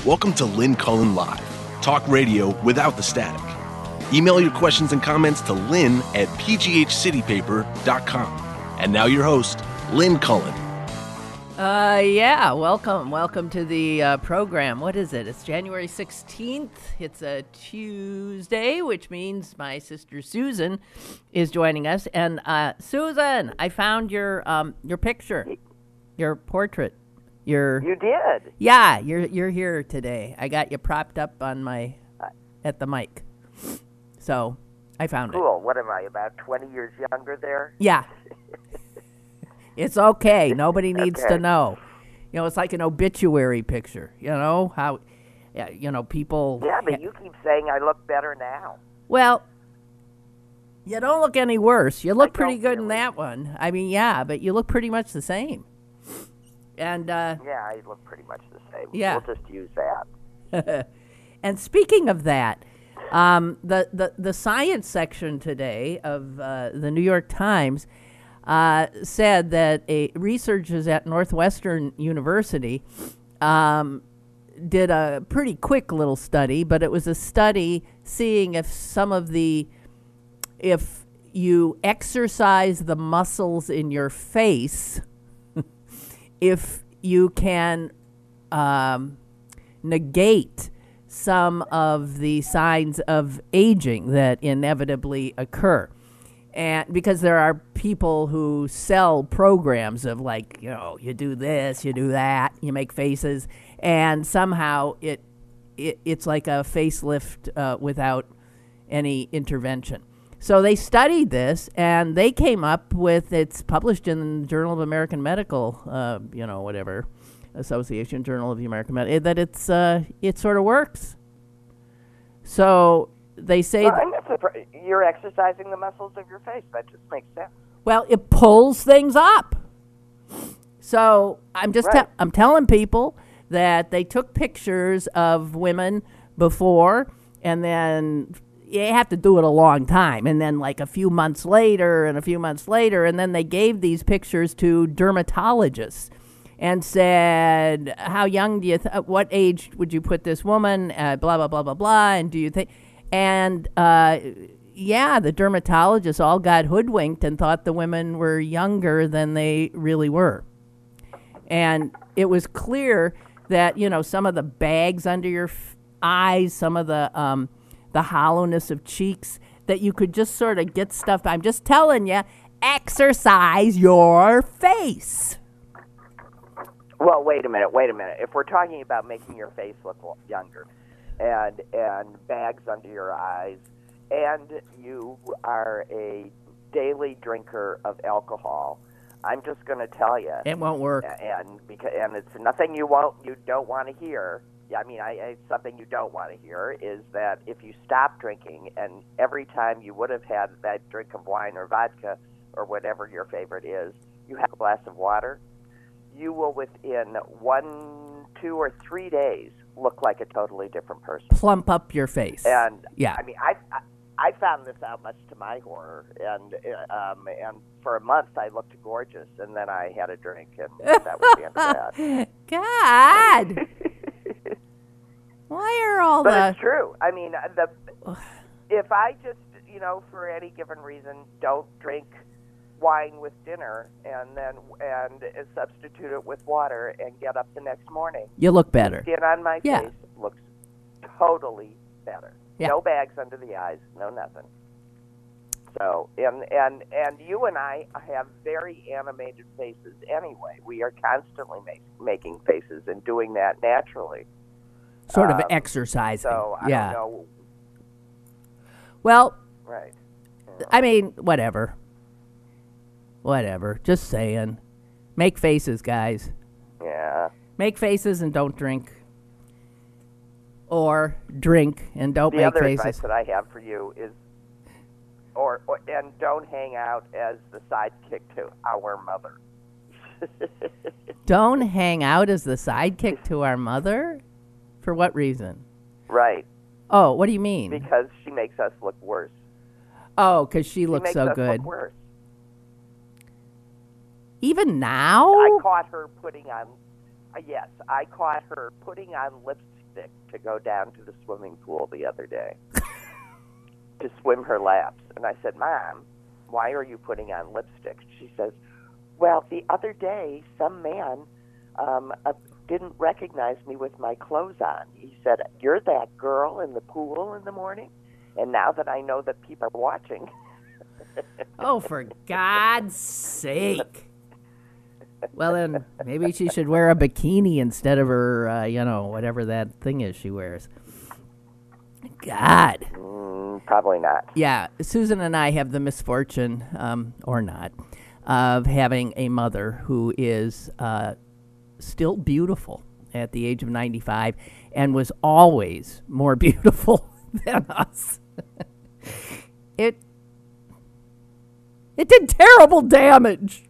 Welcome to Lynn Cullen Live, talk radio without the static. Email your questions and comments to lynn@pghcitypaper.com. And now your host, Lynn Cullen. Welcome to the program. What is it? It's January 16th. It's a Tuesday, which means my sister Susan is joining us. And Susan, I found your picture, your portrait. You did? Yeah, you're here today. I got you propped up on at the mic. So I found it. Cool. What am I, about 20 years younger there? Yeah. It's okay. Nobody needs to know. You know, it's like an obituary picture. You know how, people. Yeah, but you keep saying I look better now. Well, you don't look any worse. You look pretty good in that one. I mean, yeah, but you look pretty much the same. And yeah, I look pretty much the same. Yeah. We'll just use that. And speaking of that, the science section today of the New York Times said that researchers at Northwestern University did a pretty quick little study, but it was a study seeing if you exercise the muscles in your face, if you can negate some of the signs of aging that inevitably occur. And because there are people who sell programs of you do this, you do that, you make faces, and somehow it's like a facelift without any intervention. So they studied this, and they came up with, it's published in the Journal of American Medical, Association, Journal of the American Medical, that it sort of works. So they say... Well, I'm not surprised. You're exercising the muscles of your face. That just makes sense. Well, it pulls things up. So I'm I'm telling people that they took pictures of women before, and then... You have to do it a long time, and then a few months later, and then they gave these pictures to dermatologists and said, how young do you, what age would you put this woman, blah, blah, blah, blah, blah, and do you think, and the dermatologists all got hoodwinked and thought the women were younger than they really were. And it was clear that, some of the bags under your eyes, some of the hollowness of cheeks, that you could just sort of get stuff. I'm just telling you, exercise your face. Well, wait a minute. If we're talking about making your face look younger and bags under your eyes, and you are a daily drinker of alcohol, I'm just going to tell you. It won't work. And it's nothing you don't want to hear. I mean, something you don't want to hear is that if you stop drinking, and every time you would have had that drink of wine or vodka or whatever your favorite is, you have a glass of water, you will within 1, 2, or 3 days look like a totally different person. Plump up your face. And yeah, I mean, I found this out much to my horror, and for a month I looked gorgeous, and then I had a drink, and that was the end of that. God. Why are all the... But it's true. I mean, if I just, for any given reason, don't drink wine with dinner and substitute it with water and get up the next morning, you look better. The skin on my face looks totally better. Yeah. No bags under the eyes, no nothing. So, and you and I have very animated faces anyway. We are constantly making faces and doing that naturally. Sort of exercising. So, I don't know. Well, right. I mean, whatever. Just saying. Make faces, guys. Yeah. Make faces and don't drink. Or drink and don't make faces. The other advice that I have for you is, and don't hang out as the sidekick to our mother. Don't hang out as the sidekick to our mother? For what reason? Right. Oh, what do you mean? Because she makes us look worse. Oh, because she looks so good. Look worse. Even now? I caught her putting on lipstick lipstick to go down to the swimming pool the other day to swim her laps. And I said, Mom, why are you putting on lipstick? She says, well, the other day some man didn't recognize me with my clothes on. He said, you're that girl in the pool in the morning? And now that I know that people are watching. Oh, for God's sake. Well, then maybe she should wear a bikini instead of her, whatever that thing is she wears. God. Probably not. Yeah, Susan and I have the misfortune, or not, of having a mother who is still beautiful at the age of 95 and was always more beautiful than us. It did terrible damage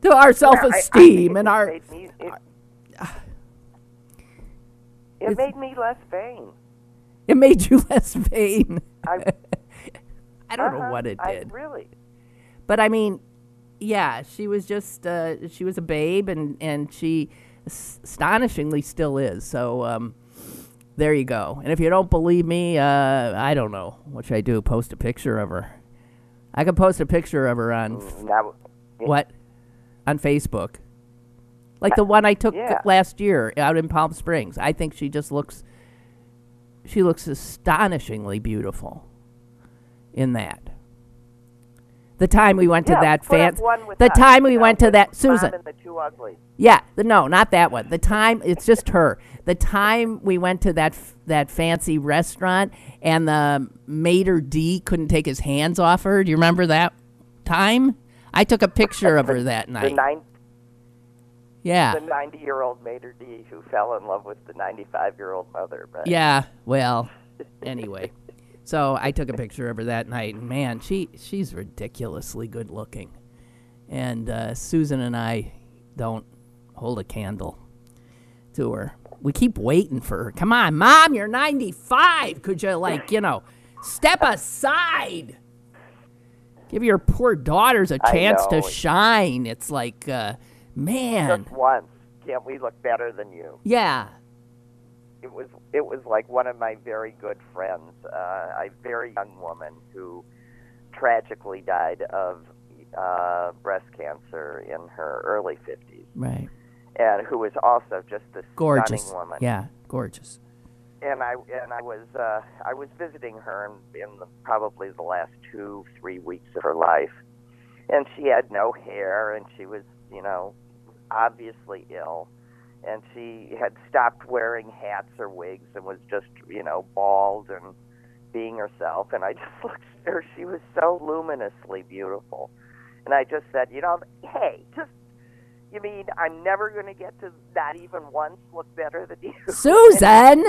to our self-esteem and our... It made me less vain. It made you less vain. I don't know what it did. Really. But I mean, yeah, she was just, she was a babe, and she astonishingly still is. So there you go. And if you don't believe me, I don't know. What should I do? Post a picture of her? I can post a picture of her on... What? On Facebook. Like the one I took last year out in Palm Springs. I think she just looks... She looks astonishingly beautiful in that. The time we went to that Susan. And the Two Uglies. Yeah, no, not that one. The time, it's just her. The time we went to that fancy restaurant and the maitre d' couldn't take his hands off her. Do you remember that time? I took a picture of her that night. Yeah. The 90-year-old maitre d' who fell in love with the 95-year-old mother. But. Yeah, well, anyway. So I took a picture of her that night, and man, she's ridiculously good looking. And Susan and I don't hold a candle to her. We keep waiting for her. Come on, Mom, you're 95. Could you, step aside? Give your poor daughters a chance to shine. It's like, man. Just once. Can't we look better than you? Yeah. It was like one of my very good friends, a very young woman who tragically died of breast cancer in her early 50s. Right. And who was also just this gorgeous stunning woman. Yeah, gorgeous. And I was visiting her in probably the last 2-3 weeks of her life, and she had no hair, and she was obviously ill. And she had stopped wearing hats or wigs and was just, bald and being herself. And I just looked at her. She was so luminously beautiful. And I just said, hey, you mean I'm never going to get to not even once look better than you? Susan,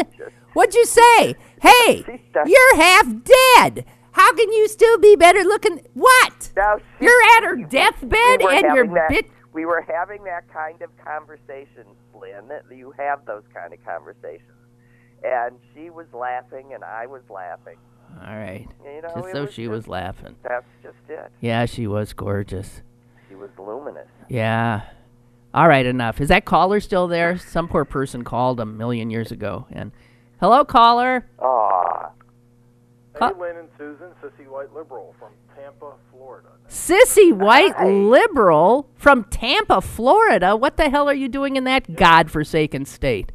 what'd you say? Hey, you're half dead. How can you still be better looking? What? You're at her deathbed and you're We were having that kind of conversation, Lynn. You have those kind of conversations. And she was laughing, and I was laughing. All right. Just so she was laughing. That's just it. Yeah, she was gorgeous. She was luminous. Yeah. All right, enough. Is that caller still there? Some poor person called a million years ago. And hello, caller. Aw. Hey, Lynn and Susan, Sissy White Liberal from Tampa, Florida. Sissy White Liberal from Tampa, Florida? What the hell are you doing in that godforsaken state?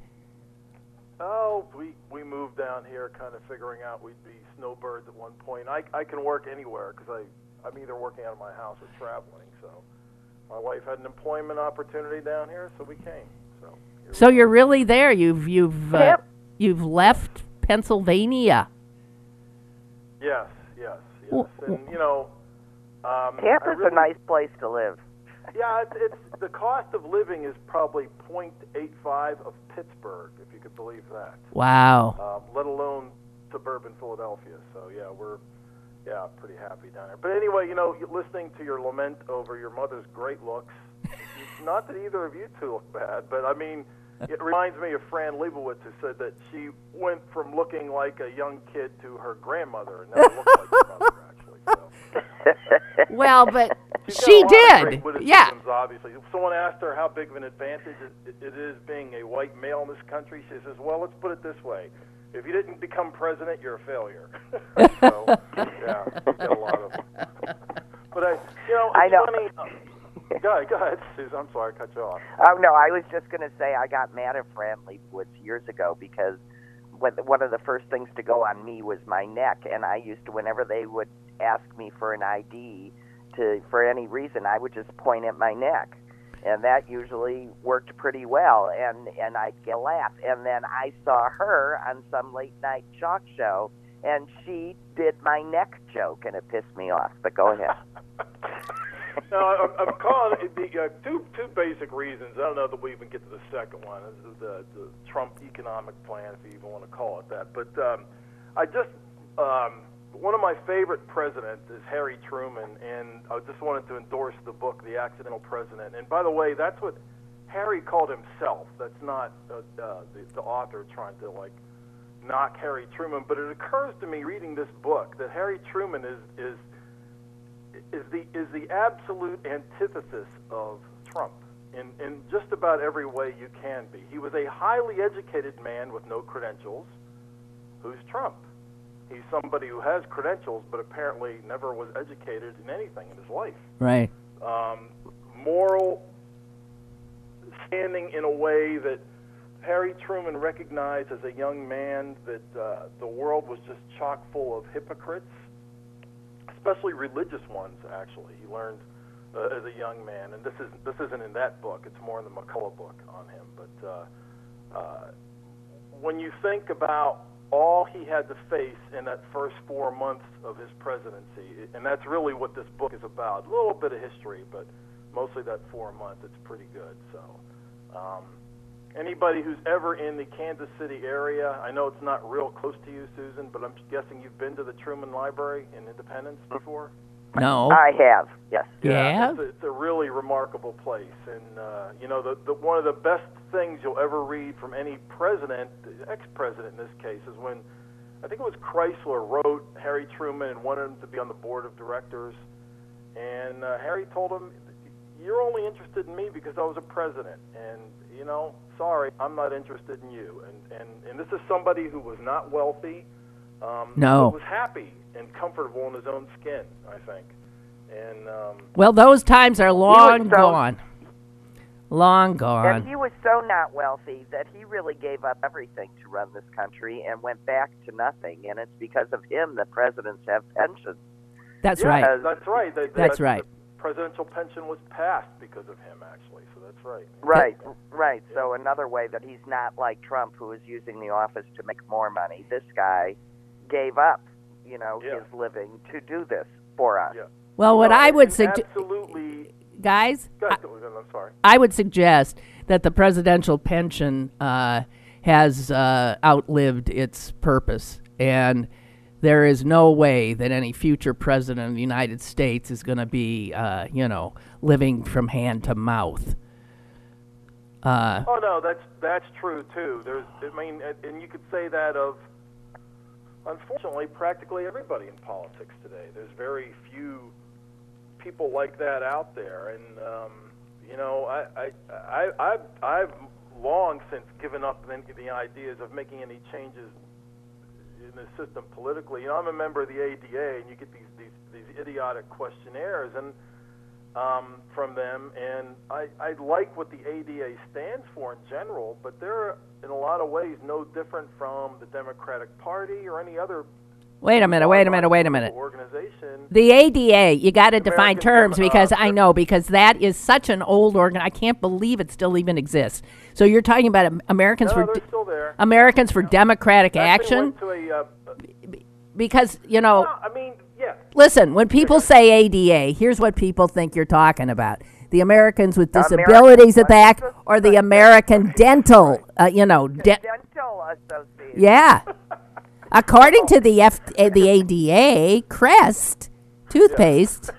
Oh, we moved down here kind of figuring out we'd be snowbirds at one point. I can work anywhere because I'm either working out of my house or traveling. So my wife had an employment opportunity down here, so we came. So you're really there. You've left Pennsylvania. Yes. Well, and Tampa's a nice place to live. Yeah, it's the cost of living is probably 0.85 of Pittsburgh, if you could believe that. Wow. Let alone suburban Philadelphia. So yeah, we're pretty happy down there. But anyway, listening to your lament over your mother's great looks, it's not that either of you two look bad, but I mean, it reminds me of Fran Lebowitz, who said that she went from looking like a young kid to her grandmother and never looked like her mother, actually. So. Well, but She's got She a lot of did. great witticisms, Yeah. Obviously. If someone asked her how big of an advantage it is being a white male in this country, she says, well, let's put it this way. If you didn't become president, you're a failure. So, yeah, you get a lot of them. But, it's funny. Go ahead, Susan. I'm sorry, I cut you off. Oh, no, I was just going to say I got mad at Fran Leibowitz years ago because one of the first things to go on me was my neck, and I used to, whenever they would ask me for an ID for any reason, I would just point at my neck. And that usually worked pretty well, and I'd get a laugh. And then I saw her on some late-night talk show, and she did my neck joke, and it pissed me off. But go ahead. No, I'm calling it the two basic reasons. I don't know that we even get to the second one. This is the Trump economic plan, if you even want to call it that. But one of my favorite presidents is Harry Truman, and I just wanted to endorse the book, The Accidental President. And by the way, that's what Harry called himself. That's not the author trying to knock Harry Truman. But it occurs to me reading this book that Harry Truman is the absolute antithesis of Trump in just about every way you can be. He was a highly educated man with no credentials. Who's Trump? He's somebody who has credentials, but apparently never was educated in anything in his life. Right. Moral standing in a way that Harry Truman recognized as a young man that the world was just chock full of hypocrites, especially religious ones, actually. He learned as a young man, and this isn't in that book. It's more in the McCullough book on him. But when you think about all he had to face in that first 4 months of his presidency, and that's really what this book is about. A little bit of history, but mostly that 4 months. It's pretty good. So anybody who's ever in the Kansas City area, I know it's not real close to you, Susan, but I'm guessing you've been to the Truman Library in Independence before? No. I have, yes. Yeah. It's a really remarkable place, and the one of the best things you'll ever read from any president, ex-president in this case, is when I think it was Chrysler wrote Harry Truman and wanted him to be on the board of directors, and Harry told him, "You're only interested in me because I was a president, and sorry, I'm not interested in you." And this is somebody who was not wealthy, no, but was happy and comfortable in his own skin, I think. And well, those times are long gone. Long gone. And he was so not wealthy that he really gave up everything to run this country and went back to nothing. And it's because of him that presidents have pensions. That's right. That's right. That's right. The presidential pension was passed because of him, actually. So that's right. Right. So another way that he's not like Trump, who is using the office to make more money. This guy gave up, his living to do this for us. Yeah. Well, what I would suggest, absolutely, guys, I'm sorry. I would suggest that the presidential pension has outlived its purpose, and there is no way that any future president of the United States is going to be, living from hand to mouth. Oh no, that's true too. And you could say that of, unfortunately, practically everybody in politics today. There's very few people like that out there, and I've long since given up the ideas of making any changes in the system politically. I'm a member of the ADA, and you get these idiotic questionnaires and from them, and I like what the ADA stands for in general, but they're in a lot of ways no different from the Democratic Party or any other. Wait a minute. Organization. The ADA, you got to define terms because that is such an old organ. I can't believe it still even exists. So you're talking about Americans they're still there. Americans for Democratic Action? Because, yeah. Listen, when people say ADA, here's what people think you're talking about. The Americans with Disabilities Act or the American Dental, Dental Association. Yeah. According to the ADA, Crest toothpaste.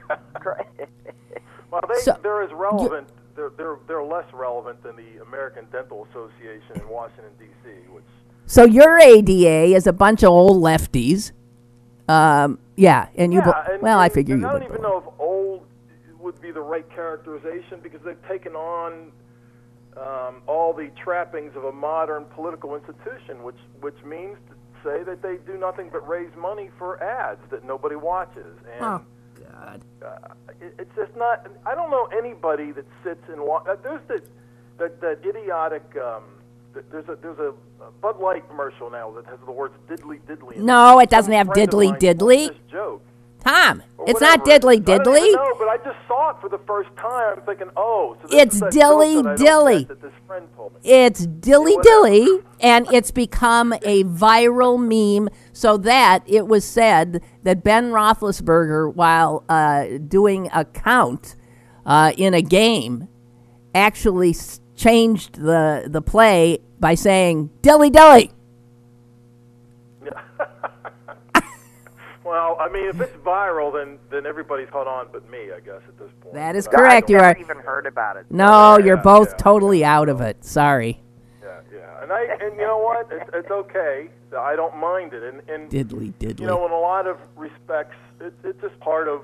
Well, they're as relevant. They're less relevant than the American Dental Association in Washington D.C. So your ADA is a bunch of old lefties. I figure you would. I don't even know if old. would be the right characterization, because they've taken on all the trappings of a modern political institution, which means to say that they do nothing but raise money for ads that nobody watches. And Oh, God. it's just not. I don't know anybody that sits and there's that idiotic. There's a Bud Light commercial now that has the words diddly diddly. No, it doesn't have Some friend of diddly mine diddly. told this joke. Tom, Or it's not whatever. diddly I don't diddly. even know, but I just saw it for the first time. I'm thinking, oh, so this It's is that dilly joke that I don't dilly. get that this friend told me. It's dilly whatever. dilly, and it's become a viral meme, so that it was said that Ben Roethlisberger, while doing a count in a game, actually changed the play by saying dilly dilly. Well, I mean, if it's viral, then everybody's caught on but me, I guess, at this point. That is But correct. I've You never are. even heard about it. No, you're Yeah, both yeah. totally out of it. Sorry. Yeah. And you know what? It's okay. I don't mind it. And Diddly diddly. you know, in a lot of respects, it's just part of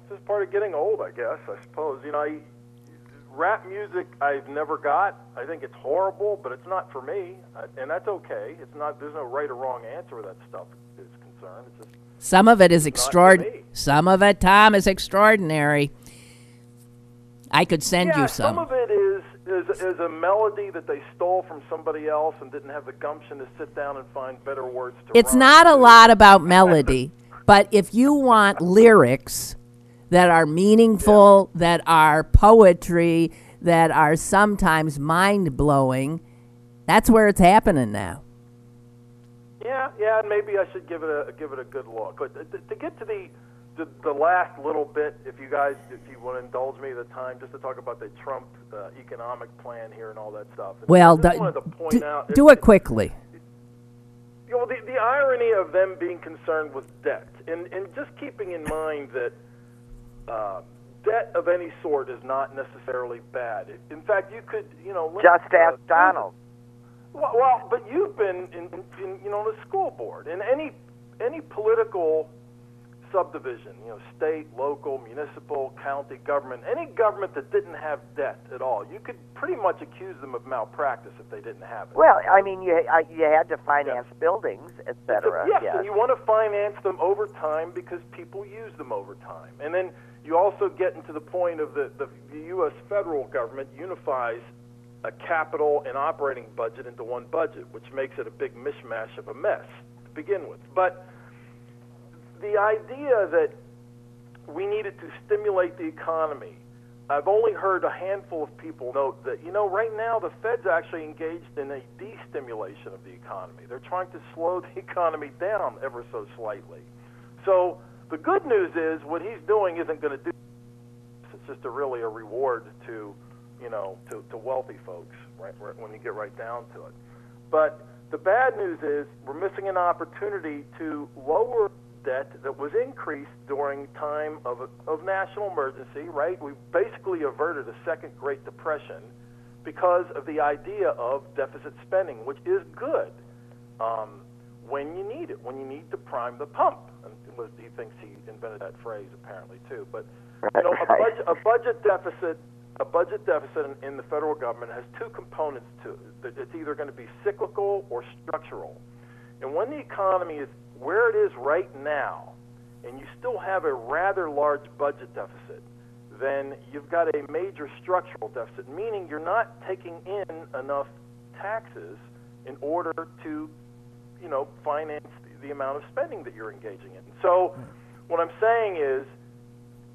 just part of getting old, I guess, I suppose. You know, rap music I've never got. I think it's horrible, but it's not for me, and that's okay. It's not. There's no right or wrong answer where that stuff is concerned. It's just Some of it is not for extraordinary. me. Some of it, Tom, is extraordinary. I could send you some some. of it is a melody that they stole from somebody else and didn't have the gumption to sit down and find better words to It's rhyme not a to. lot about melody, but if you want lyrics that are meaningful, that are poetry, that are sometimes mind-blowing, that's where it's happening now. Yeah, and maybe I should give it a good look. But to get to the last little bit, if you want to indulge me the time, just to talk about the Trump economic plan here and all that stuff. And Well, I just wanted to point out, do it quickly. You know, the irony of them being concerned with debt, and just keeping in mind that debt of any sort is not necessarily bad. In fact, you could, Just ask Donald. Well, but you've been in the school board, and any political subdivision, state, local, municipal, county government, any government that didn't have debt at all, you could pretty much accuse them of malpractice if they didn't have it. Well, I mean, you had to finance buildings, et cetera. Yes, and you want to finance them over time because people use them over time. And then you also get into the point of the U.S. federal government unifies a capital and operating budget into one budget, which makes it a big mishmash of a mess to begin with. But the idea that we needed to stimulate the economy, I've only heard a handful of people note that, right now the Fed's actually engaged in a destimulation of the economy. They're trying to slow the economy down ever so slightly. So the good news is what he's doing isn't going to do. It's just really a reward to wealthy folks, right, when you get right down to it. But the bad news is we're missing an opportunity to lower debt that was increased during time of national emergency, right? We basically averted a second Great Depression because of the idea of deficit spending, which is good when you need it, when you need to prime the pump. And he thinks he invented that phrase apparently too. But a budget deficit in the federal government has two components to it. It's either going to be cyclical or structural. And when the economy is where it is right now, and you still have a rather large budget deficit, then you've got a major structural deficit, meaning you're not taking in enough taxes in order to, finance the amount of spending that you're engaging in. So what I'm saying is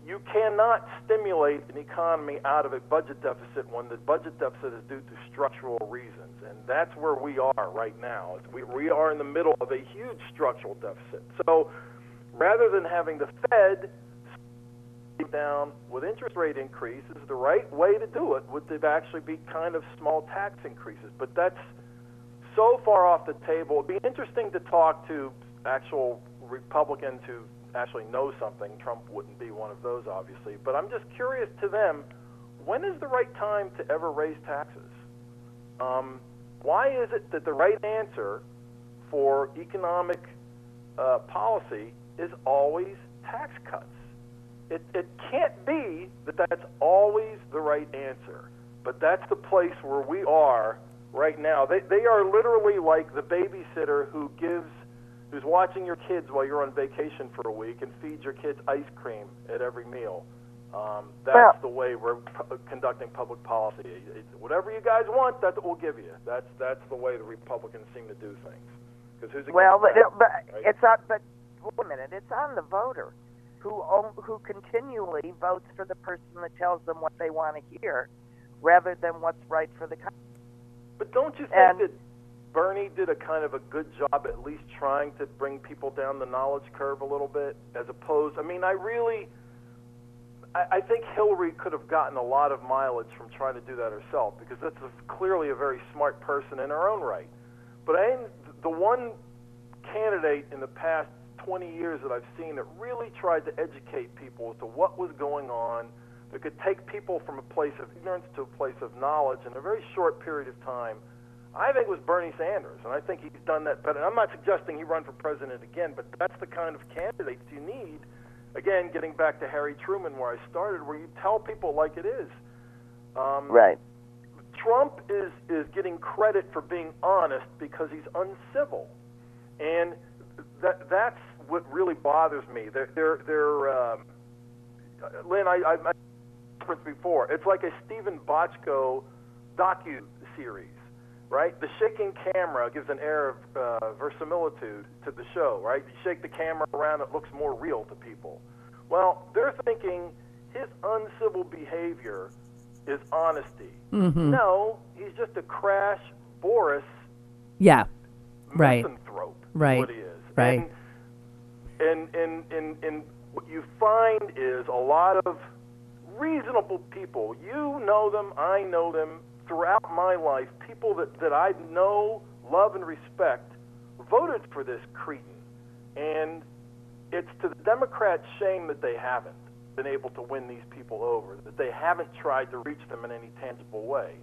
you cannot stimulate an economy out of a budget deficit when the budget deficit is due to structural reasons. And that's where we are right now. We are in the middle of a huge structural deficit. So rather than having the Fed down with interest rate increases, the right way to do it would actually be kind of small tax increases. But that's so far off the table. It'd be interesting to talk to actual Republicans who actually know something. Trump wouldn't be one of those, obviously. But I'm just curious to them, when is the right time to ever raise taxes? Why is it that the right answer for economic policy is always tax cuts? it can't be that that's always the right answer. But that's the place where we are right now. They are literally like the babysitter who's watching your kids while you're on vacation for a week and feeds your kids ice cream at every meal. That's the way we're conducting public policy. Whatever you guys want, that's what we'll give you. That's the way the Republicans seem to do things. Because who's it's on. But wait a minute, it's on the voter who continually votes for the person that tells them what they want to hear, rather than what's right for the country. But don't you think that Bernie did a kind of a good job at least trying to bring people down the knowledge curve a little bit, as opposed, I mean, I think Hillary could have gotten a lot of mileage from trying to do that herself, because that's clearly a very smart person in her own right. But the one candidate in the past 20 years that I've seen that really tried to educate people as to what was going on, that could take people from a place of ignorance to a place of knowledge in a very short period of time, I think it was Bernie Sanders, and I think he's done that better. I'm not suggesting he run for president again, but that's the kind of candidates you need. Again, getting back to Harry Truman, where I started, where you tell people like it is. Right. Trump is getting credit for being honest because he's uncivil, and that's what really bothers me. Lynn, I referenced before. It's like a Stephen Bochco docu-series, right? The shaking camera gives an air of verisimilitude to the show, right? You shake the camera around, it looks more real to people. Well, they're thinking his uncivil behavior is honesty. Mm-hmm. No, he's just a crash Boris misanthrope. Right. What he is. Right. And what you find is a lot of reasonable people, you know them, I know them, throughout my life, people that I know, love, and respect, voted for this cretin. And it's to the Democrats' shame that they haven't been able to win these people over, that they haven't tried to reach them in any tangible way.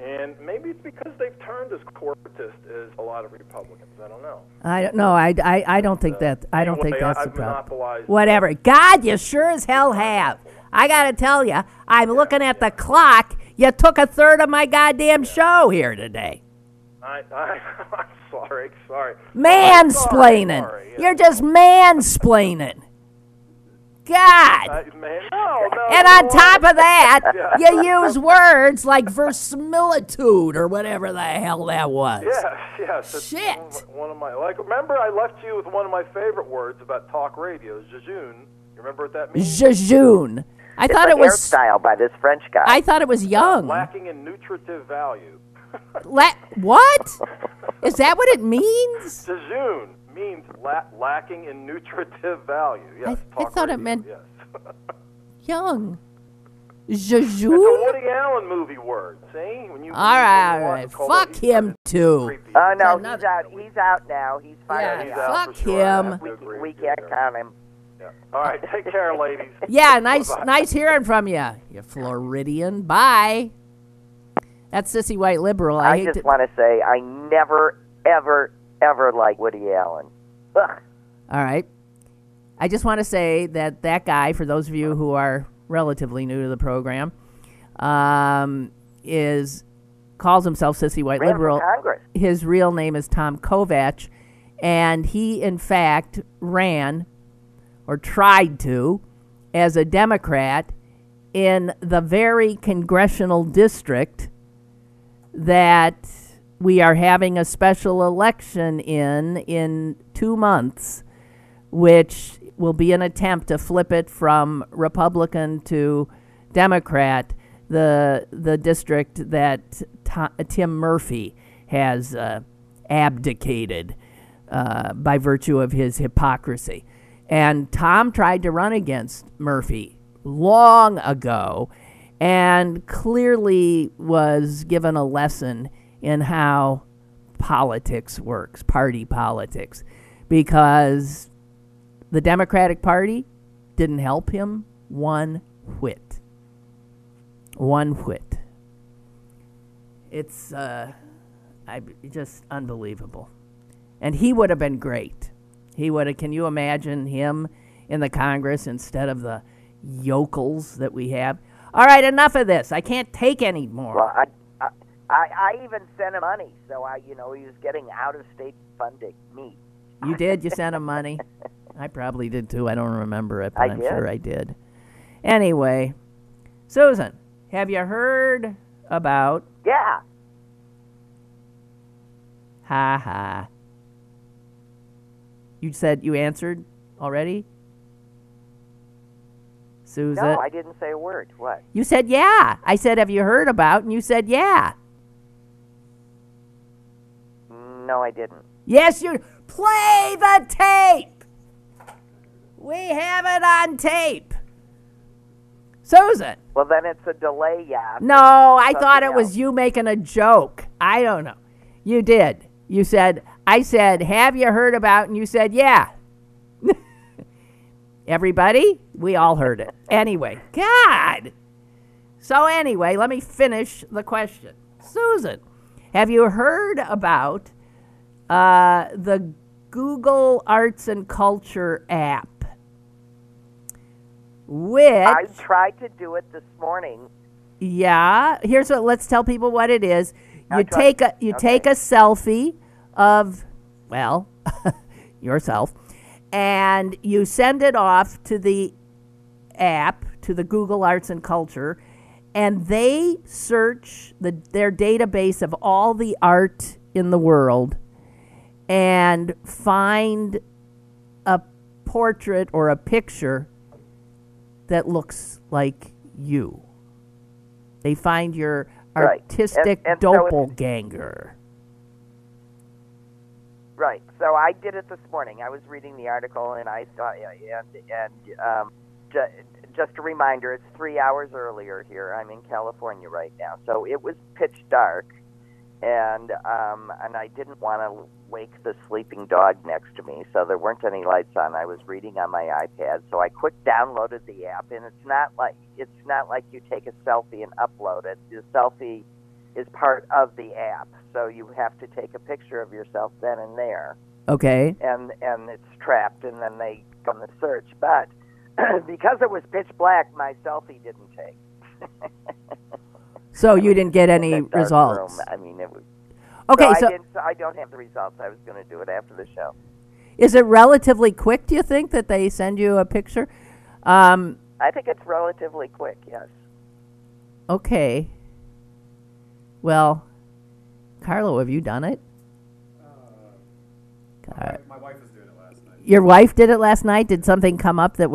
And maybe it's because they've turned as corporatist as a lot of Republicans. I don't know. I don't know. I don't think that. I don't think that's the problem. Whatever. God, you sure as hell have. I got to tell you, I'm looking at the clock. You took a third of my goddamn show here today. I'm sorry. Mansplaining. Sorry. You're just mansplaining. God. No. And on top of that, you use words like verisimilitude or whatever the hell that was. Yes. Shit. One of my remember I left you with one of my favorite words about talk radio, jejune. You remember what that means? Jejune. I thought it was hairstyle by this French guy. I thought it was young. Lacking in nutritive value. What? Is that what it means? Jejune means lacking in nutritive value. Yes, I thought it meant yes. young. It's Jejune? a Woody Allen movie word. See? When you All right. Fuck him too. Oh no, he's out now. He's fired. Yeah, fuck him. We can't count him. Yeah. All right, take care, ladies. Yeah, nice hearing from you, you Floridian. Bye. That's Sissy White Liberal. I just want to say I never, ever liked Woody Allen. Ugh. All right. I just want to say that guy, for those of you who are relatively new to the program, calls himself Sissy White Liberal. His real name is Tom Kovacs, and he, in fact, ran or tried to as a Democrat in the very congressional district that we are having a special election in 2 months, which will be an attempt to flip it from Republican to Democrat, the district that Tim Murphy has abdicated by virtue of his hypocrisy. And Tom tried to run against Murphy long ago and clearly was given a lesson in how politics works, party politics, because the Democratic Party didn't help him one whit. One whit. It's just unbelievable. And he would have been great. Can you imagine him in the Congress instead of the yokels that we have. All right, enough of this. I can't take any more. Well, I even sent him money, so he was getting out-of-state funding. Me. You did? You sent him money? I probably did too. I don't remember it, but I'm sure I did. Anyway, Susan, have you heard about... Yeah. Ha ha. You said you answered already? Susan? No, I didn't say a word. What? You said yeah. I said, have you heard about? And you said yeah. No, I didn't. Yes, you... Play the tape! We have it on tape. Susan. Well, then it's a delay, yeah. No, I thought it was you making a joke. I don't know. You did. You said, I said, have you heard about? And you said, yeah. Everybody? We all heard it. Anyway, God. So anyway, let me finish the question. Susan, have you heard about the Google Arts and Culture app? Which I tried to do it this morning. Yeah. Here's what. Let's tell people what it is. You take a selfie of, well, yourself, and you send it off to the app, to the Google Arts and Culture, and they search their database of all the art in the world and find a portrait or a picture that looks like you. They find your artistic and doppelganger. Right. So I did it this morning. I was reading the article, and I thought, just a reminder, it's 3 hours earlier here. I'm in California right now, so it was pitch dark, and I didn't want to wake the sleeping dog next to me, so there weren't any lights on. I was reading on my iPad, so I quick downloaded the app, and it's not like you take a selfie and upload it. The selfie is part of the app, so you have to take a picture of yourself then and there. Okay. And it's trapped, and then they go on the search. But because it was pitch black, my selfie didn't take. So you didn't get any results. Room. I mean, it was. Okay, so I don't have the results. I was going to do it after the show. Is it relatively quick, do you think, that they send you a picture? I think it's relatively quick, yes. Okay. Well, Carlo, have you done it? My wife was doing it last night. Your wife did it last night? Did something come up that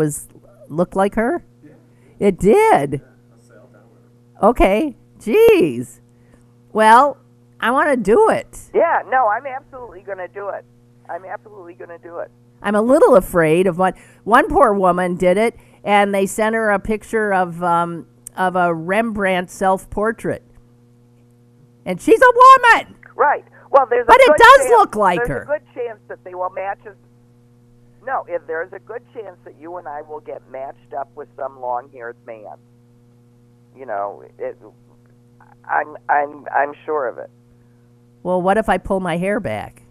looked like her? Yeah. It did? Yeah, I'll say I'll download it. Okay. Jeez. Well, I want to do it. Yeah, no, I'm absolutely going to do it. I'm a little afraid of one poor woman did it, and they sent her a picture of a Rembrandt self-portrait. And she's a woman. Right. Well, but it does look like her. There's a good chance that they will match us. No, if there's a good chance that you and I will get matched up with some long-haired man. You know, I'm sure of it. Well, what if I pull my hair back?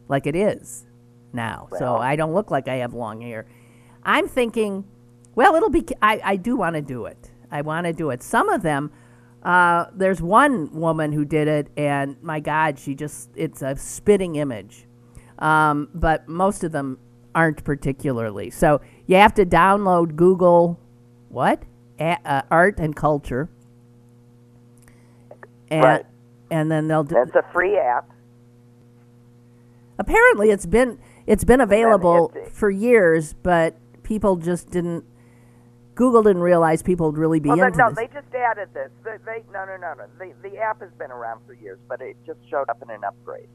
Like it is now. Well, so I don't look like I have long hair. I'm thinking, well, it'll be, I do want to do it. I want to do it. Some of them, there's one woman who did it, and my God, it's a spitting image. But most of them aren't particularly. So you have to download Google, Art and Culture. And, right. And then they'll do. It's a free app. Apparently, it's been available for years, but people just didn't. Google didn't realize people would really be into this. No, they just added this. No. The app has been around for years, but it just showed up in an upgrade.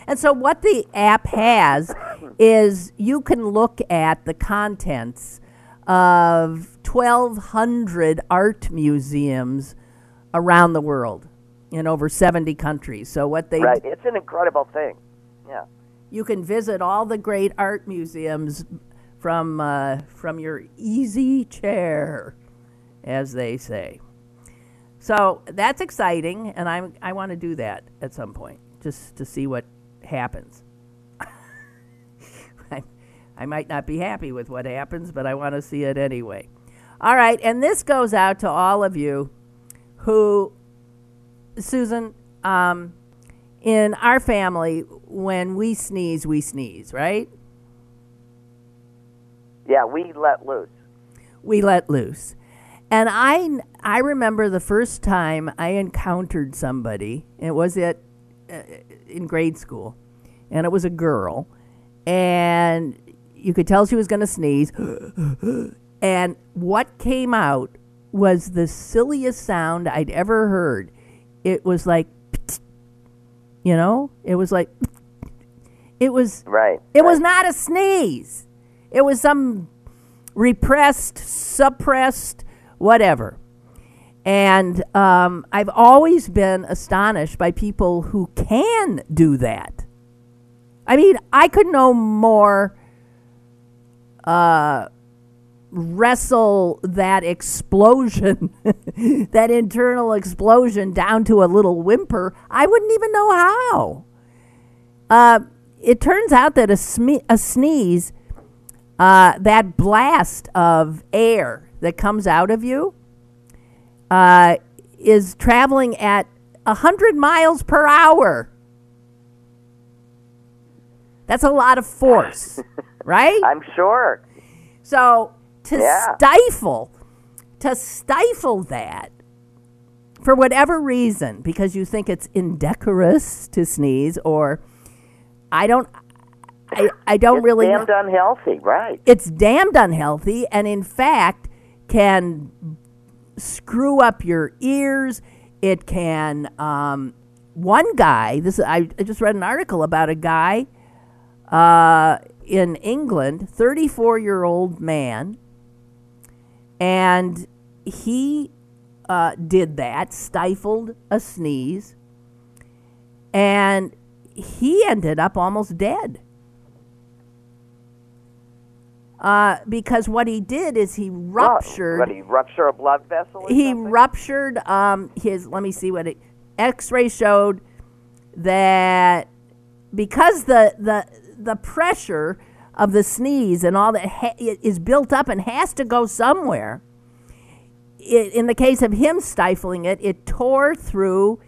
And so what the app has is you can look at the contents of 1,200 art museums around the world in over 70 countries. So what they right, it's an incredible thing. Yeah. You can visit all the great art museums from your easy chair, as they say. So that's exciting, and I want to do that at some point, just to see what happens. I might not be happy with what happens, but I want to see it anyway. All right, and this goes out to all of you who, Susan, in our family, when we sneeze, right? Yeah, we let loose. We let loose. And I remember the first time I encountered somebody, it was in grade school, and it was a girl, and you could tell she was going to sneeze, and what came out was the silliest sound I'd ever heard. It was like, it was like, it was not a sneeze. It was some repressed, suppressed, whatever. And I've always been astonished by people who can do that. I mean, I could no more wrestle that explosion, that internal explosion down to a little whimper. I wouldn't even know how. It turns out that a sneeze, that blast of air that comes out of you, is traveling at 100 miles per hour. That's a lot of force, right? I'm sure. So stifle that, for whatever reason, because you think it's indecorous to sneeze, or I don't really. It's damned unhealthy, right? It's damned unhealthy, and in fact can screw up your ears. It can. One guy. I just read an article about a guy in England, 34-year-old man, and he did that, stifled a sneeze, and he ended up almost dead. Because what he did is he ruptured. What, did he rupture a blood vessel or he something? Ruptured his, let me see what it, X-ray showed that because the pressure of the sneeze and all that is built up and has to go somewhere. In the case of him stifling it, it tore through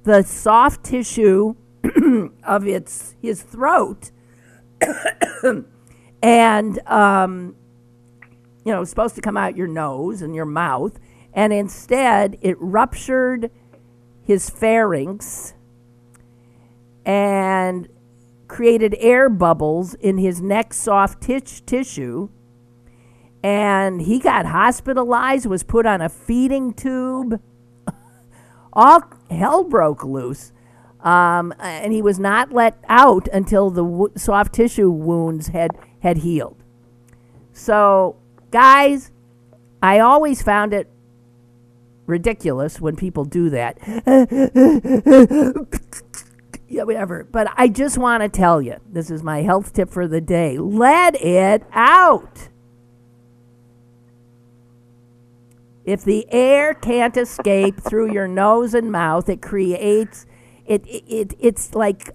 the soft tissue of his throat, and it's supposed to come out your nose and your mouth, and instead it ruptured his pharynx and created air bubbles in his neck soft tissue, and he got hospitalized, was put on a feeding tube. All hell broke loose, and he was not let out until the soft tissue wounds had healed. So, guys, I always found it ridiculous when people do that. Yeah, whatever. But I just want to tell you, this is my health tip for the day. Let it out. If the air can't escape through your nose and mouth, it creates, it's like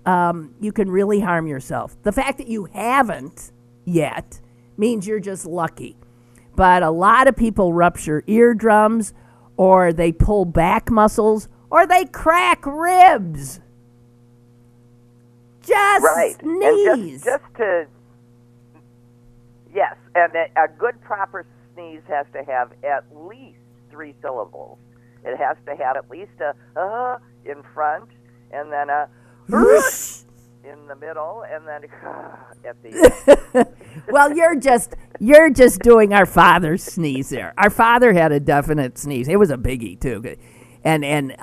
you can really harm yourself. The fact that you haven't yet means you're just lucky. But a lot of people rupture eardrums, or they pull back muscles, or they crack ribs. Just sneeze. And just to, yes, and a good proper sneeze has to have at least 3 syllables. It has to have at least a in front, and then a in the middle, and then at the end. Well, you're just doing our father's sneeze there. Our father had a definite sneeze. It was a biggie too, and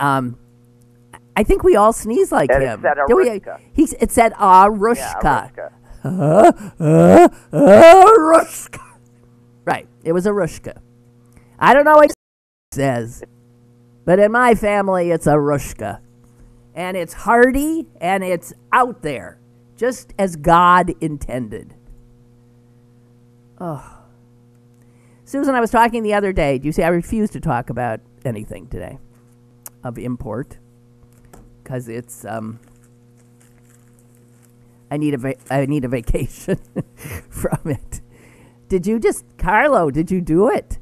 I think we all sneeze like and him. It said Arushka. It said Arushka. Yeah, Arushka. Right. It was Arushka. I don't know what it says, but in my family, it's Arushka. And it's hearty, and it's out there, just as God intended. Oh. Susan, I was talking the other day. Do you see I refuse to talk about anything today of import? Because it's, I I need a vacation from it. Carlo, did you do it?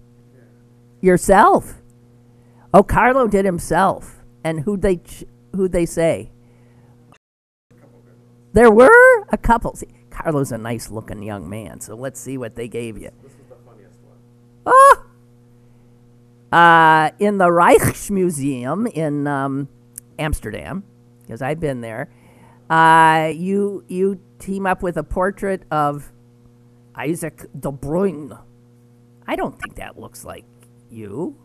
Yourself? Oh, Carlo did himself. And who'd they say? There were a couple. See, Carlo's a nice-looking young man, so let's see what they gave you. This was the funniest one. Oh! In the Rijksmuseum in Amsterdam, because I've been there, you team up with a portrait of Isaac de Bruyn. I don't think that looks like you.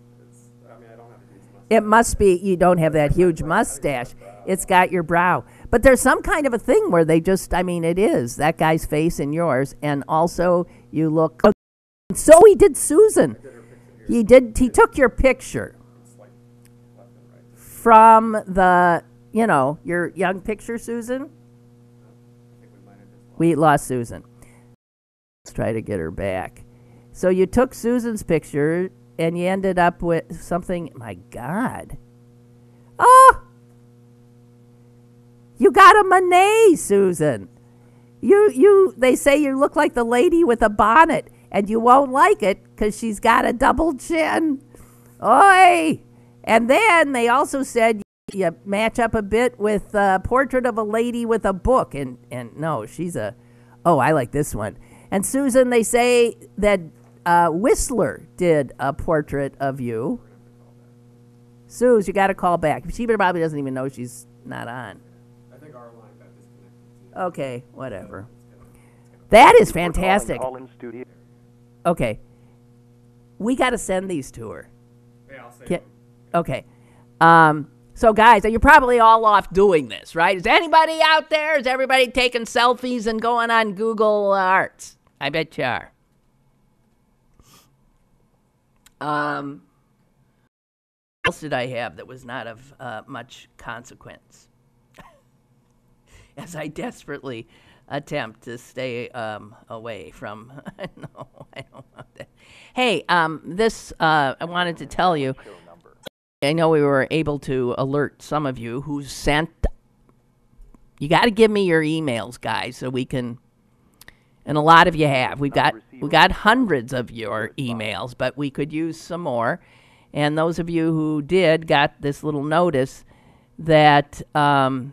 I don't have a huge mustache. It must be you don't have that huge mustache. It's got your brow. But there's some kind of a thing where they just, it is that guy's face and yours. And also you look. So he did Susan. He took your picture from the, your young picture, Susan. We lost Susan. Let's try to get her back. So you took Susan's picture and you ended up with something. My God. Oh! You got a Monet, Susan. They say you look like the lady with a bonnet, and you won't like it because she's got a double chin. Oi! And then they also said you match up a bit with a portrait of a lady with a book, and no, I like this one. And Susan, they say that Whistler did a portrait of you. Suze, you got to call back. She probably doesn't even know she's not on. I think our line got disconnected. Okay, whatever. That is fantastic. Okay. We got to send these to her. Yeah, I'll say Okay. So, guys, you're probably all off doing this, right? Is anybody out there? Is everybody taking selfies and going on Google Arts? I bet you are. What else did I have that was not of much consequence? As I desperately attempt to stay away from. No, I don't want that. Hey, this I wanted to tell you. I know we were able to alert some of you who sent. You got to give me your emails, guys, so we can. And a lot of you have. We got hundreds of your emails, but we could use some more. And those of you who did got this little notice that I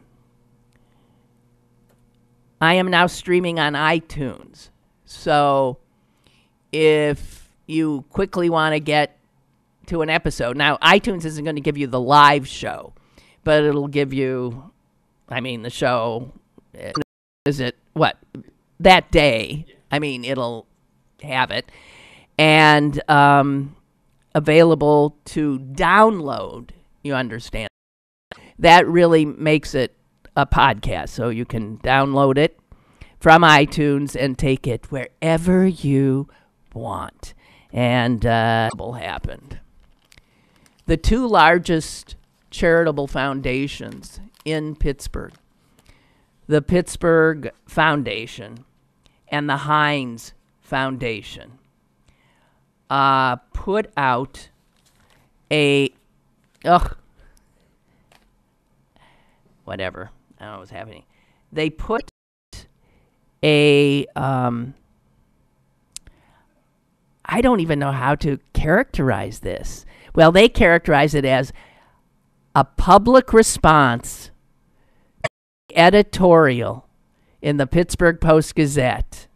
am now streaming on iTunes. So if you quickly want to get to an episode, now iTunes isn't going to give you the live show, but it'll give you, the show, is it, what, that day? It'll have it. And available to download, you understand. That really makes it a podcast, so you can download it from iTunes and take it wherever you want. And happened. The two largest charitable foundations in Pittsburgh, the Pittsburgh Foundation and the Heinz Foundation, put out whatever. I don't know what's happening. They put I don't even know how to characterize this. Well, they characterize it as a public response editorial in the Pittsburgh Post-Gazette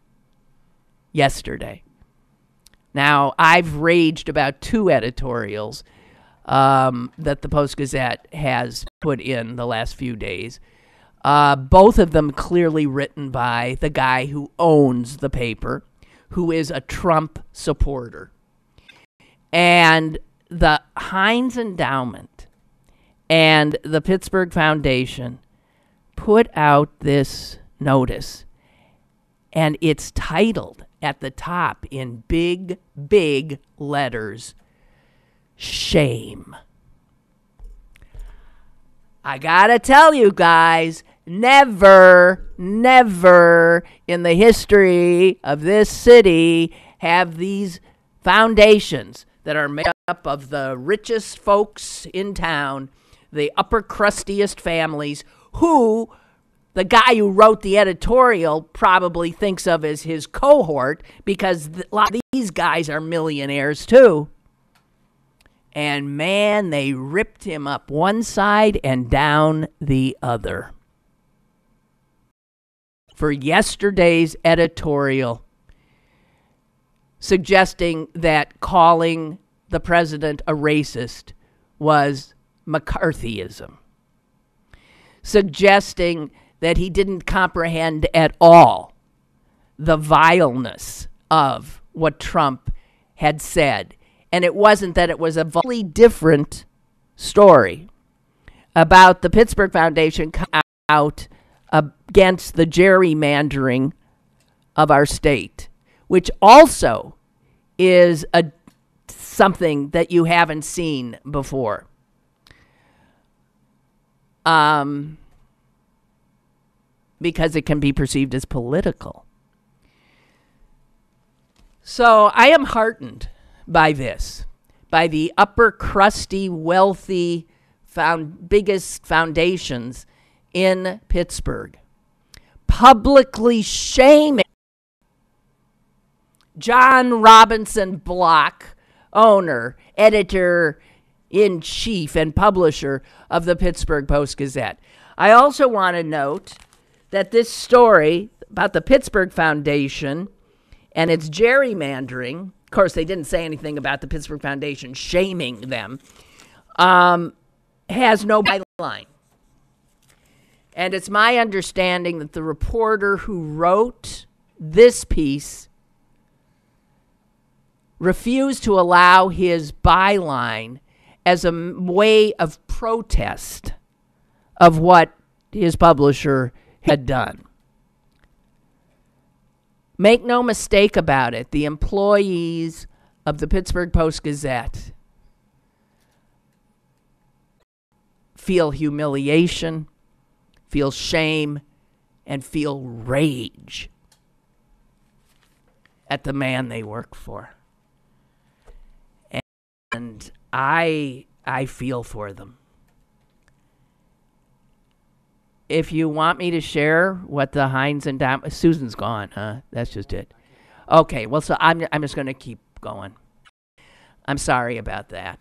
yesterday. Now, I've raged about two editorials that the Post-Gazette has put in the last few days. Both of them clearly written by the guy who owns the paper, who is a Trump supporter. And the Heinz Endowment and the Pittsburgh Foundation put out this notice, and it's titled at the top in big, big letters, "Shame." I gotta tell you guys, never in the history of this city have these foundations that are made up of the richest folks in town, the upper crustiest families, who the guy who wrote the editorial probably thinks of as his cohort, because a lot of these guys are millionaires too. And man, they ripped him up one side and down the other for yesterday's editorial, suggesting that calling the president a racist was McCarthyism, suggesting that he didn't comprehend at all the vileness of what Trump had said. And it wasn't that it was a totally different story about the Pittsburgh Foundation coming out against the gerrymandering of our state, which also is something that you haven't seen before. Because it can be perceived as political. So I am heartened by this, by the upper crusty, wealthy, biggest foundations in Pittsburgh publicly shaming John Robinson Block, owner, editor-in-chief, and publisher of the Pittsburgh Post-Gazette. I also want to note that this story about the Pittsburgh Foundation and its gerrymandering, of course, they didn't say anything about the Pittsburgh Foundation shaming them, has no byline. And it's my understanding that the reporter who wrote this piece refused to allow his byline as a way of protest of what his publisher had done. Make no mistake about it, the employees of the Pittsburgh Post-Gazette feel humiliation, feel shame, and feel rage at the man they work for. And I feel for them. If you want me to share what the Heinz and Dom... Susan's gone, huh? That's just it. Okay, well, so I'm just going to keep going. I'm sorry about that.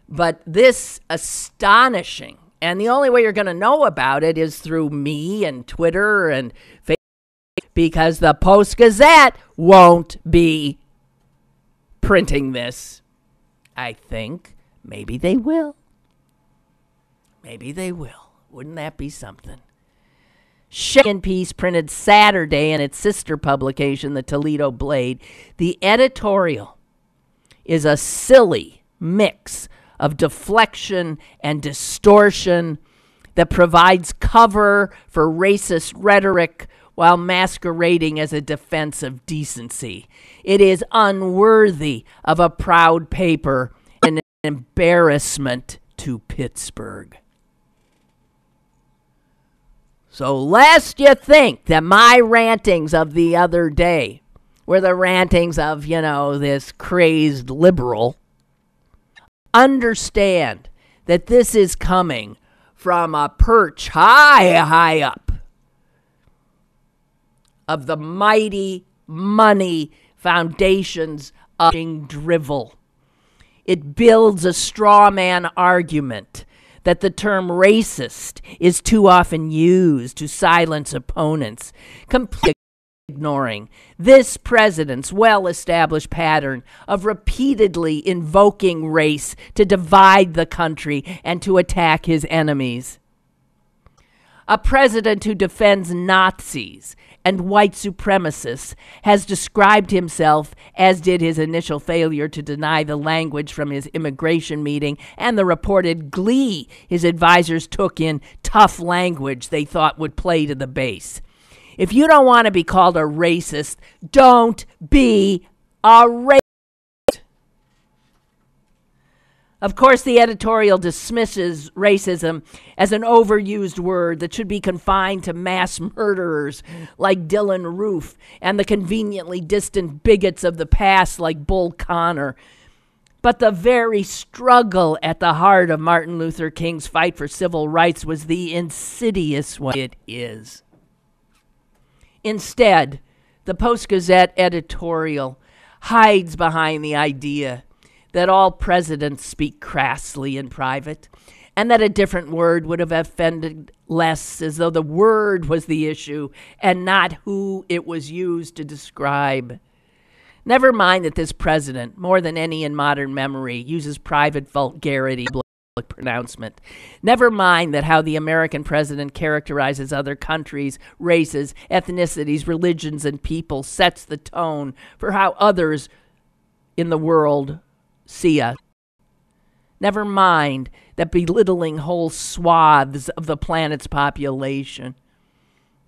But this astonishing, and the only way you're going to know about it is through me and Twitter and Facebook, because the Post-Gazette won't be printing this, I think. Maybe they will. Maybe they will. Wouldn't that be something? Shaken piece printed Saturday in its sister publication, the Toledo Blade. The editorial is a silly mix of deflection and distortion that provides cover for racist rhetoric while masquerading as a defense of decency. It is unworthy of a proud paper and an embarrassment to Pittsburgh. So lest you think that my rantings of the other day were the rantings of, this crazed liberal, understand that this is coming from a perch high up of the mighty money foundations of drivel. It builds a straw man argument that the term racist is too often used to silence opponents, completely ignoring this president's well-established pattern of repeatedly invoking race to divide the country and to attack his enemies. A president who defends Nazis and white supremacists has described himself, as did his initial failure to deny the language from his immigration meeting and the reported glee his advisors took in tough language they thought would play to the base. If you don't want to be called a racist, don't be a racist. Of course, the editorial dismisses racism as an overused word that should be confined to mass murderers like Dylan Roof and the conveniently distant bigots of the past like Bull Connor. But the very struggle at the heart of Martin Luther King's fight for civil rights was the insidious one it is. Instead, the Post-Gazette editorial hides behind the idea that all presidents speak crassly in private, and that a different word would have offended less, as though the word was the issue and not who it was used to describe. Never mind that this president, more than any in modern memory, uses private vulgarity in public pronouncement. Never mind that how the American president characterizes other countries, races, ethnicities, religions, and people sets the tone for how others in the world see us. Never mind that belittling whole swaths of the planet's population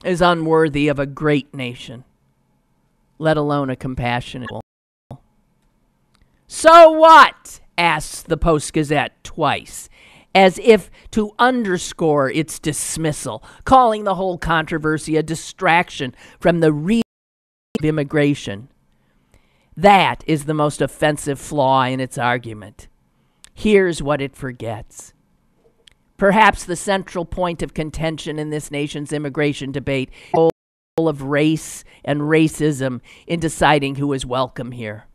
is unworthy of a great nation, let alone a compassionate one. So what? Asks the Post-Gazette twice, as if to underscore its dismissal, calling the whole controversy a distraction from the real of immigration. That is the most offensive flaw in its argument. Here's what it forgets. Perhaps the central point of contention in this nation's immigration debate is the role of race and racism in deciding who is welcome here.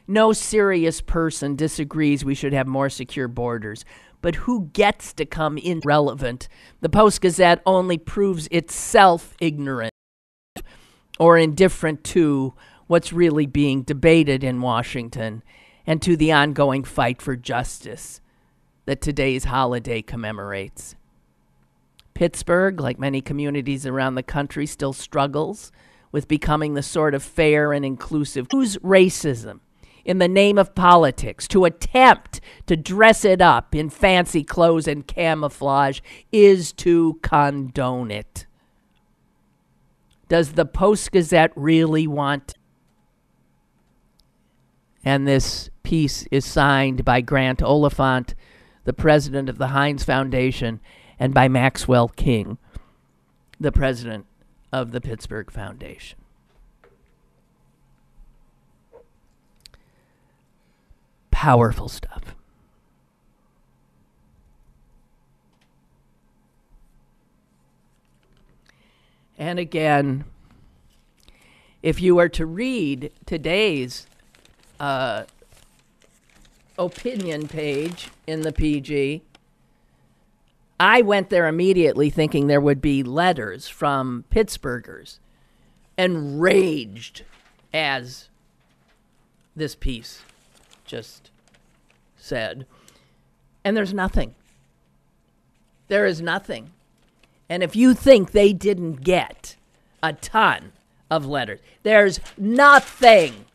No serious person disagrees we should have more secure borders, but who gets to come in relevant? The Post-Gazette only proves itself ignorant or indifferent to what's really being debated in Washington and to the ongoing fight for justice that today's holiday commemorates. Pittsburgh, like many communities around the country, still struggles with becoming the sort of fair and inclusive. Whose racism, in the name of politics, to attempt to dress it up in fancy clothes and camouflage, is to condone it. Does the Post-Gazette really want? And this piece is signed by Grant Oliphant, the president of the Heinz Foundation, and by Maxwell King, the president of the Pittsburgh Foundation. Powerful stuff. And again, if you were to read today's opinion page in the PG, I went there immediately thinking there would be letters from Pittsburghers, enraged as this piece just said. And there's nothing. There is nothing. And if you think they didn't get a ton of letters, there's nothing.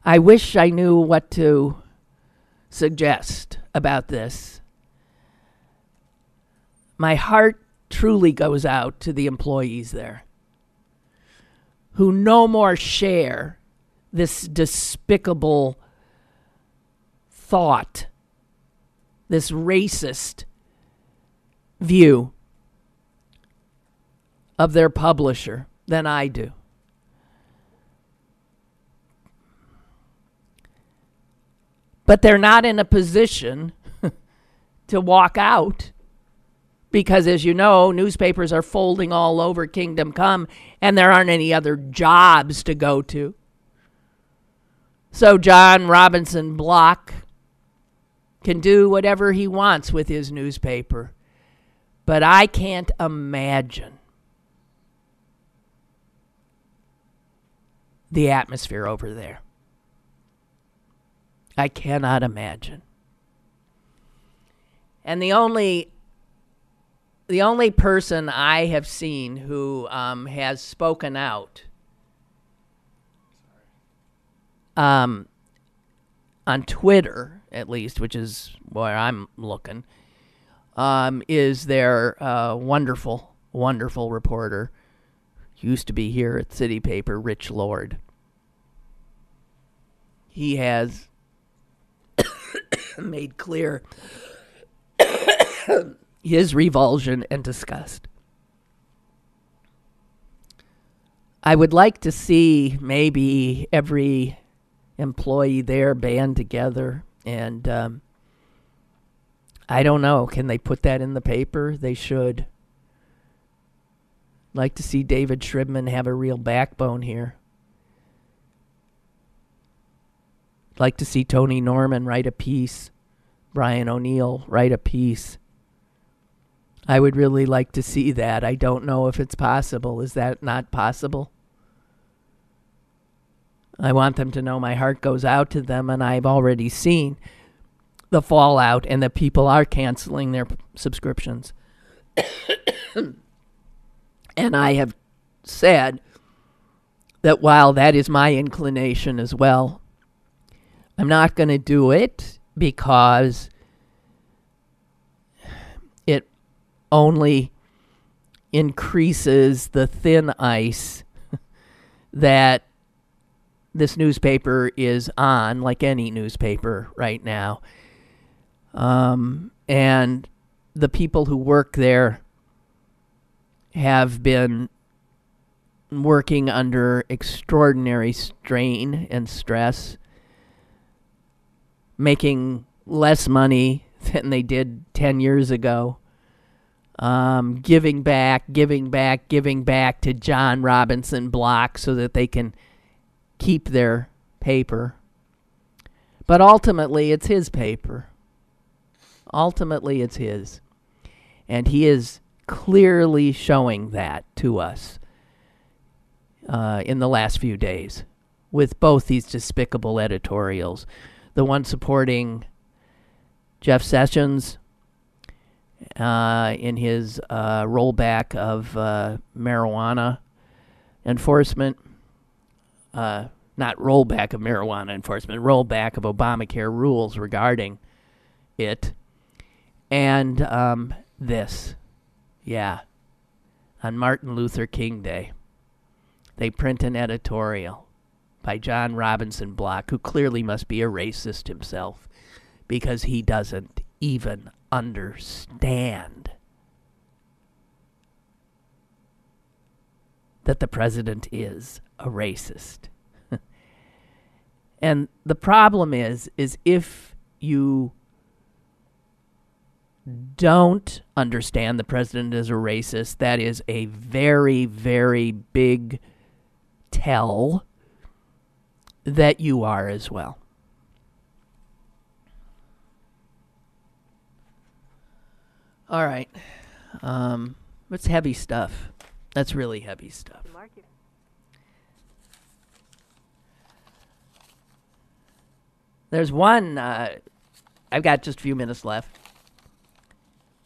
I wish I knew what to suggest about this. My heart truly goes out to the employees there who no more share this despicable thought, this racist view of their publisher than I do. But they're not in a position to walk out because, as you know, newspapers are folding all over Kingdom Come and there aren't any other jobs to go to. So John Robinson Block can do whatever he wants with his newspaper. But I can't imagine the atmosphere over there. I cannot imagine. And the only person I have seen who has spoken out on Twitter, at least, which is where I'm looking, is their wonderful, wonderful reporter, used to be here at City Paper, Rich Lord. He has made clear his revulsion and disgust. I would like to see maybe every employee there band together and I don't know. Can they put that in the paper? They should. Like to see David Shribman have a real backbone here. Like to see Tony Norman write a piece. Brian O'Neill write a piece. I would really like to see that. I don't know if it's possible. Is that not possible? I want them to know my heart goes out to them, and I've already seen the fallout and that people are canceling their subscriptions. And I have said that while that is my inclination as well, I'm not going to do it because it only increases the thin ice that this newspaper is on, like any newspaper right now. And the people who work there have been working under extraordinary strain and stress, making less money than they did 10 years ago, giving back to John Robinson Block so that they can keep their paper. But ultimately, it's his paper. Ultimately, it's his. And he is clearly showing that to us in the last few days with both these despicable editorials. The one supporting Jeff Sessions in his rollback of marijuana enforcement. Not rollback of marijuana enforcement, rollback of Obamacare rules regarding it. And this. Yeah. On Martin Luther King Day, they print an editorial by John Robinson Block, who clearly must be a racist himself because he doesn't even understand that the president is a racist. And the problem is if you don't understand the president is a racist, that is a very, very big tell that you are as well. All right. It's heavy stuff. That's really heavy stuff. There's one, I've got just a few minutes left.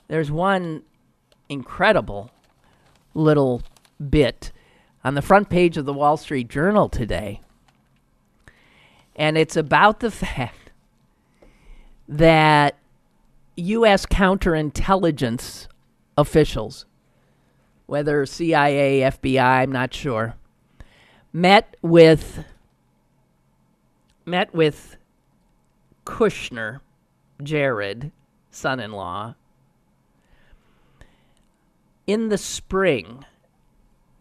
There's one incredible little bit on the front page of the Wall Street Journal today. And it's about the fact that U.S. counterintelligence officials, whether CIA, FBI, I'm not sure, met with Kushner, Jared, son-in-law, in the spring,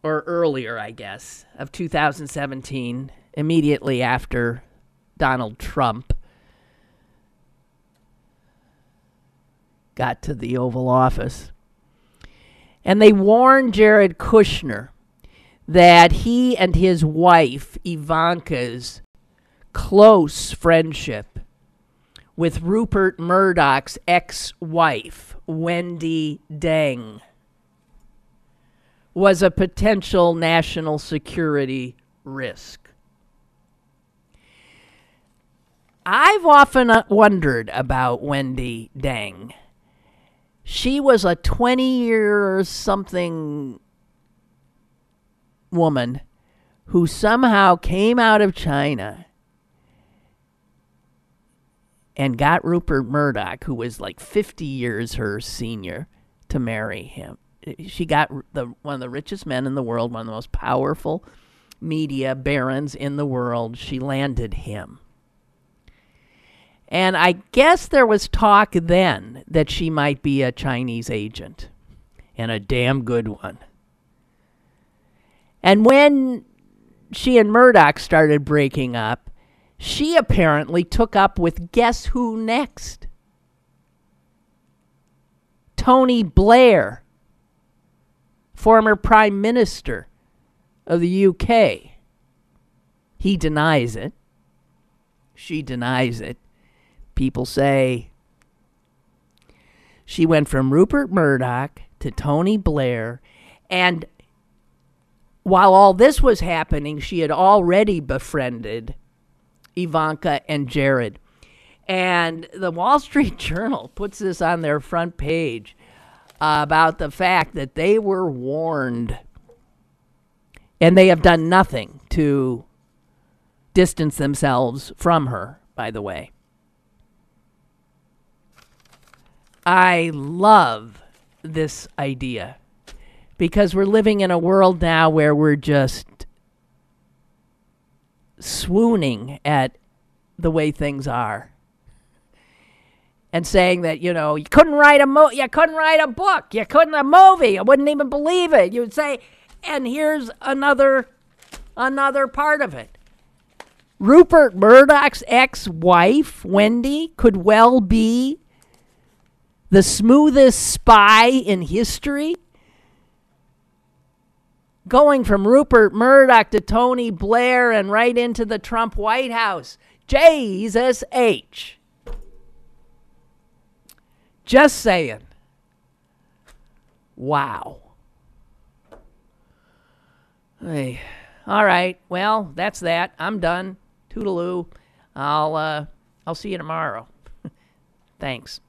or earlier, I guess, of 2017, immediately after Donald Trump got to the Oval Office. And they warned Jared Kushner that he and his wife, Ivanka's close friendship with Rupert Murdoch's ex-wife, Wendy Deng, was a potential national security risk. I've often wondered about Wendy Deng. She was a 20-year-something woman who somehow came out of China and got Rupert Murdoch, who was like 50 years her senior, to marry him. She got one of the richest men in the world, one of the most powerful media barons in the world. She landed him. And I guess there was talk then that she might be a Chinese agent, and a damn good one. And when she and Murdoch started breaking up, she apparently took up with guess who next? Tony Blair, former Prime Minister of the UK. He denies it. She denies it. People say she went from Rupert Murdoch to Tony Blair, and while all this was happening, she had already befriended Ivanka and Jared. And the Wall Street Journal puts this on their front page about the fact that they were warned. And they have done nothing to distance themselves from her, by the way. I love this idea because we're living in a world now where we're just swooning at the way things are. And saying that, you couldn't write a book, you couldn't a movie, you wouldn't even believe it. You would say, and here's another part of it. Rupert Murdoch's ex-wife, Wendy, could well be the smoothest spy in history. Going from Rupert Murdoch to Tony Blair and right into the Trump White House. Jesus H. Just saying. Wow. Hey. All right. Well, that's that. I'm done. Toodaloo. I'll see you tomorrow. Thanks.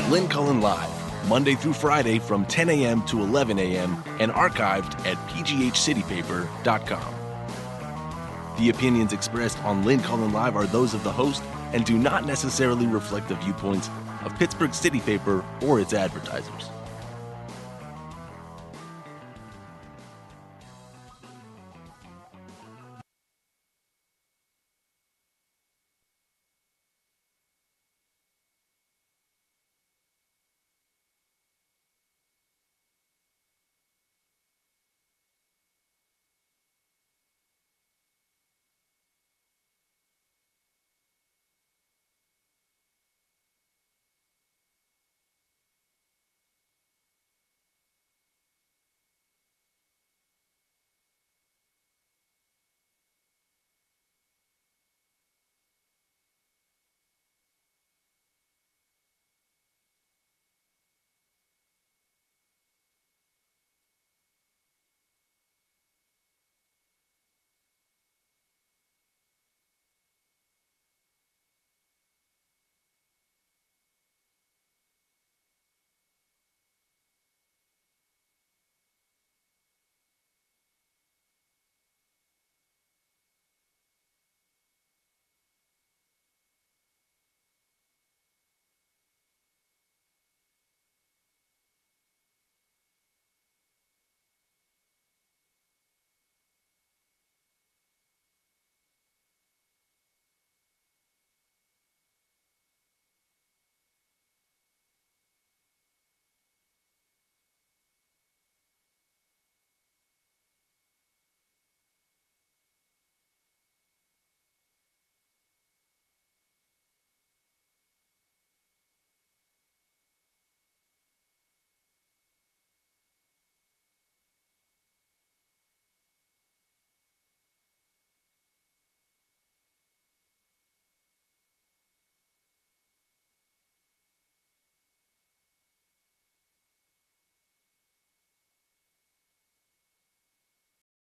Lynn Cullen Live, Monday through Friday from 10 a.m. to 11 a.m. and archived at pghcitypaper.com. The opinions expressed on Lynn Cullen Live are those of the host and do not necessarily reflect the viewpoints of Pittsburgh City Paper or its advertisers.